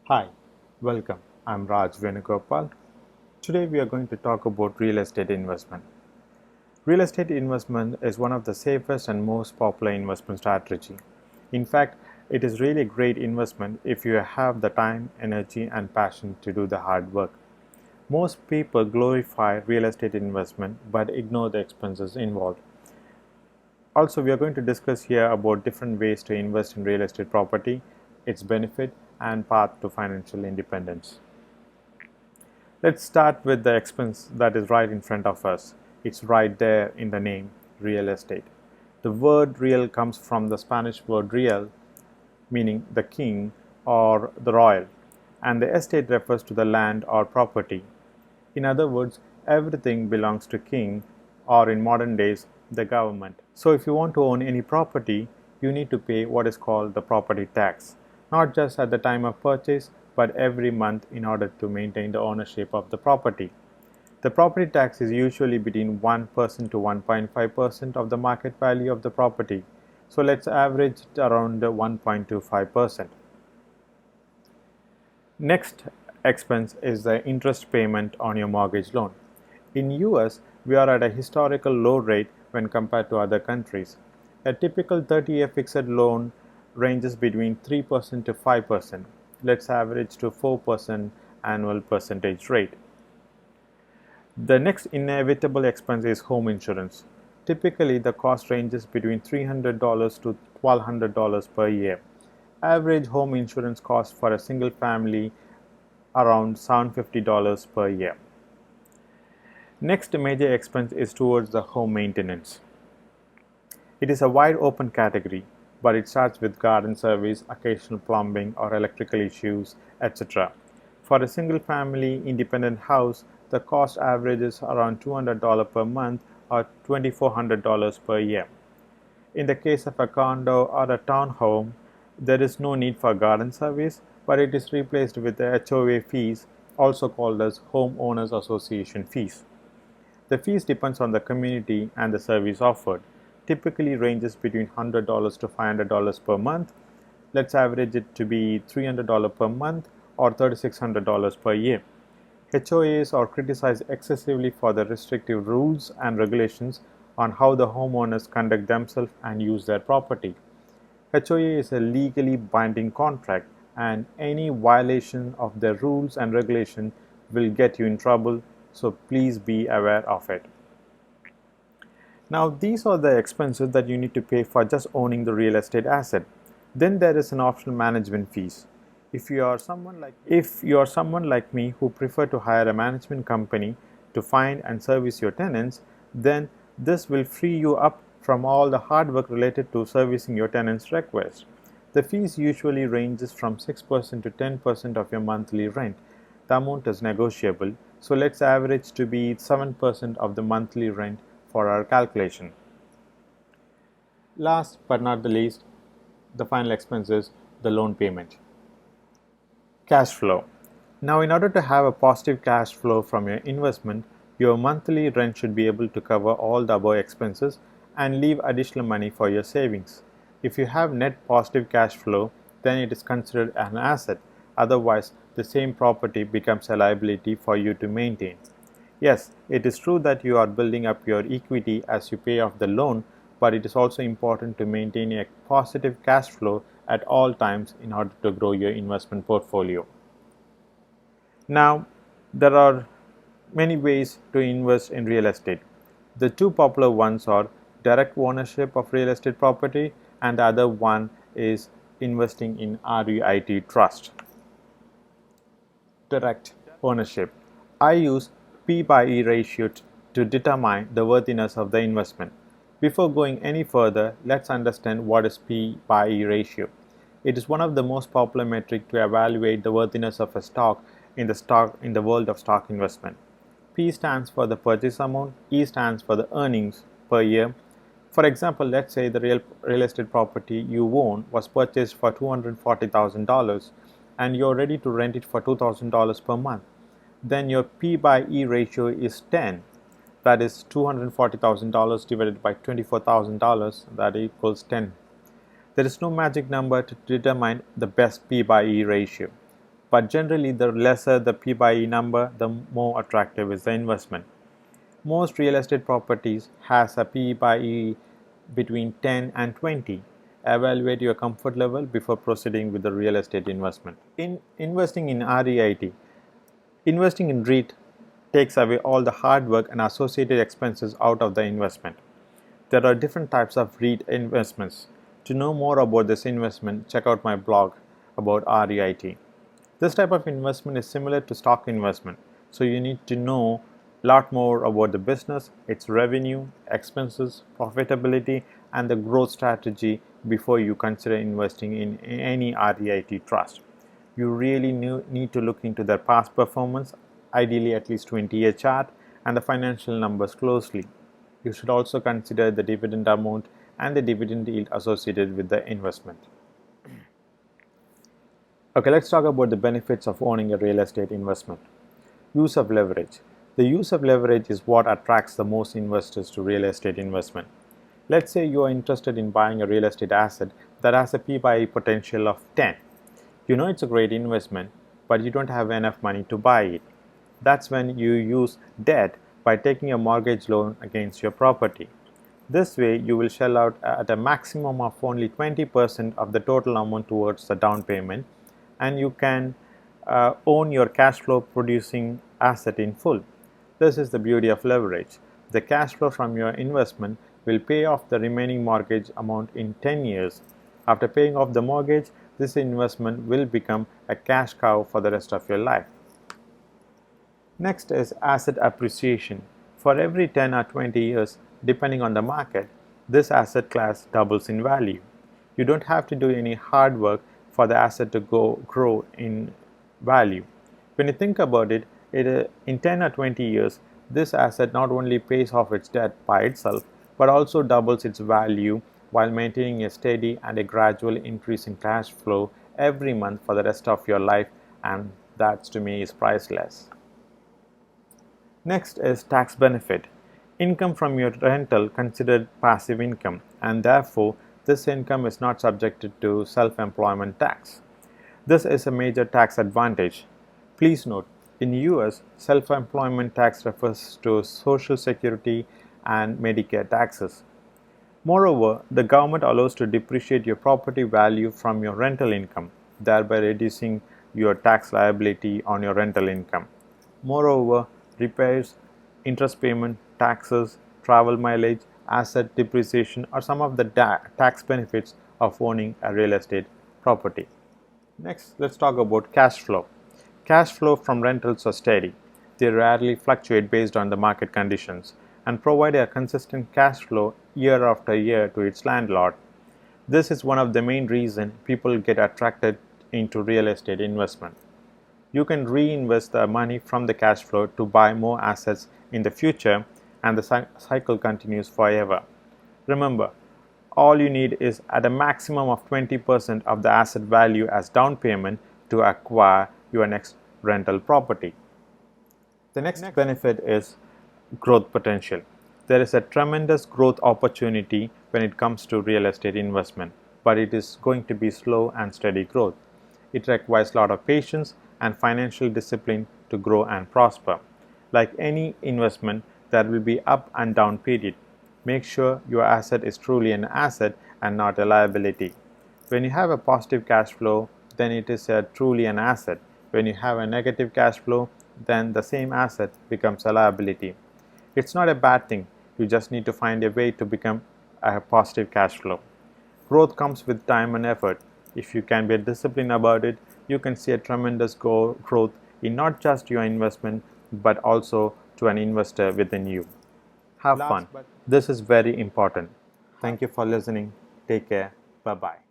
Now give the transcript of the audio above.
Hi, welcome. I'm Raj Venugopal. Today we are going to talk about real estate investment. Real estate investment is one of the safest and most popular investment strategy. In fact, it is really a great investment if you have the time, energy and passion to do the hard work. Most people glorify real estate investment but ignore the expenses involved. Also, we are going to discuss here about different ways to invest in real estate property, its benefit and path to financial independence. Let's start with the expense that is right in front of us. It's right there in the name, real estate. The word real comes from the Spanish word real, meaning the king or the royal, and the estate refers to the land or property. In other words, everything belongs to king or in modern days, the government. So if you want to own any property, you need to pay what is called the property tax, not just at the time of purchase, but every month in order to maintain the ownership of the property. The property tax is usually between 1% to 1.5% of the market value of the property. So let's average it around 1.25%. Next expense is the interest payment on your mortgage loan. In US, we are at a historical low rate when compared to other countries. A typical 30-year fixed loan ranges between 3% to 5%. Let's average to 4% annual percentage rate. The next inevitable expense is home insurance. Typically, the cost ranges between $300 to $1,200 per year. Average home insurance cost for a single family around $750 per year. Next major expense is towards the home maintenance. It is a wide open category, but it starts with garden service, occasional plumbing or electrical issues, etc. For a single family independent house, the cost averages around $200 per month or $2,400 per year. In the case of a condo or a townhome, there is no need for garden service, but it is replaced with the HOA fees, also called as Homeowners Association fees. The fees depends on the community and the service offered. Typically ranges between $100 to $500 per month. Let's average it to be $300 per month or $3,600 per year. HOAs are criticized excessively for the restrictive rules and regulations on how the homeowners conduct themselves and use their property. HOA is a legally binding contract, and any violation of the rules and regulation will get you in trouble, so please be aware of it. Now, these are the expenses that you need to pay for just owning the real estate asset. Then there is an optional management fees. If you are someone like me who prefer to hire a management company to find and service your tenants, then this will free you up from all the hard work related to servicing your tenants' requests. The fees usually ranges from 6% to 10% of your monthly rent. The amount is negotiable, so let's average to be 7% of the monthly rent for our calculation. Last but not the least, the final expense is the loan payment. Cash flow. Now, in order to have a positive cash flow from your investment, your monthly rent should be able to cover all the above expenses and leave additional money for your savings. If you have net positive cash flow, then it is considered an asset. Otherwise, the same property becomes a liability for you to maintain. Yes, it is true that you are building up your equity as you pay off the loan, but it is also important to maintain a positive cash flow at all times in order to grow your investment portfolio. Now, there are many ways to invest in real estate. The two popular ones are direct ownership of real estate property, and the other one is investing in REIT trust. Direct ownership. I use P by E ratio to determine the worthiness of the investment. Before going any further, let's understand what is P by E ratio. It is one of the most popular metric to evaluate the worthiness of a stock in the world of stock investment. P stands for the purchase amount, E stands for the earnings per year. For example, let's say the real estate property you own was purchased for $240,000 and you're ready to rent it for $2,000 per month. Then your P by E ratio is 10. That is $240,000 divided by $24,000, that equals 10. There is no magic number to determine the best P by E ratio. but generally the lesser the P by E number, the more attractive is the investment. Most real estate properties has a P by E between 10 and 20. Evaluate your comfort level before proceeding with the real estate investment. In investing in REIT, investing in REIT takes away all the hard work and associated expenses out of the investment. There are different types of REIT investments. To know more about this investment, check out my blog about REIT. This type of investment is similar to stock investment, so you need to know a lot more about the business, its revenue, expenses, profitability, and the growth strategy before you consider investing in any REIT trust. You really need to look into their past performance, ideally at least 20-year chart, and the financial numbers closely. You should also consider the dividend amount and the dividend yield associated with the investment. Okay, let's talk about the benefits of owning a real estate investment. Use of leverage. The use of leverage is what attracts the most investors to real estate investment. Let's say you are interested in buying a real estate asset that has a P by E potential of 10. You know it's a great investment, but you don't have enough money to buy it. That's when you use debt by taking a mortgage loan against your property. This way, you will shell out at a maximum of only 20% of the total amount towards the down payment, and you can own your cash flow producing asset in full. This is the beauty of leverage. The cash flow from your investment will pay off the remaining mortgage amount in 10 years. After paying off the mortgage, this investment will become a cash cow for the rest of your life. Next is asset appreciation. For every 10 or 20 years, depending on the market, this asset class doubles in value. You don't have to do any hard work for the asset to grow in value. When you think about it, in 10 or 20 years, this asset not only pays off its debt by itself, but also doubles its value while maintaining a steady and a gradual increase in cash flow every month for the rest of your life, and that to me is priceless. Next is tax benefit. Income from your rental considered passive income, and therefore this income is not subjected to self-employment tax. This is a major tax advantage. Please note, in US, self-employment tax refers to Social Security and Medicare taxes. Moreover, the government allows to depreciate your property value from your rental income, thereby reducing your tax liability on your rental income. Moreover, repairs, interest payment, taxes, travel mileage, asset depreciation are some of the tax benefits of owning a real estate property. Next, let's talk about cash flow. Cash flow from rentals are steady. They rarely fluctuate based on the market conditions and provide a consistent cash flow year after year to its landlord. This is one of the main reasons people get attracted into real estate investment. You can reinvest the money from the cash flow to buy more assets in the future, and the cycle continues forever. Remember, all you need is at a maximum of 20% of the asset value as down payment to acquire your next rental property. The next benefit is growth potential. There is a tremendous growth opportunity when it comes to real estate investment, but it is going to be slow and steady growth. It requires a lot of patience and financial discipline to grow and prosper. Like any investment, there will be up and down period. Make sure your asset is truly an asset and not a liability. When you have a positive cash flow, then it is truly an asset. When you have a negative cash flow, then the same asset becomes a liability. It's not a bad thing. You just need to find a way to become a positive cash flow. Growth comes with time and effort. If you can be disciplined about it, you can see a tremendous growth in not just your investment, but also to an investor within you. Have fun. This is very important. Thank you for listening. Take care. Bye-bye.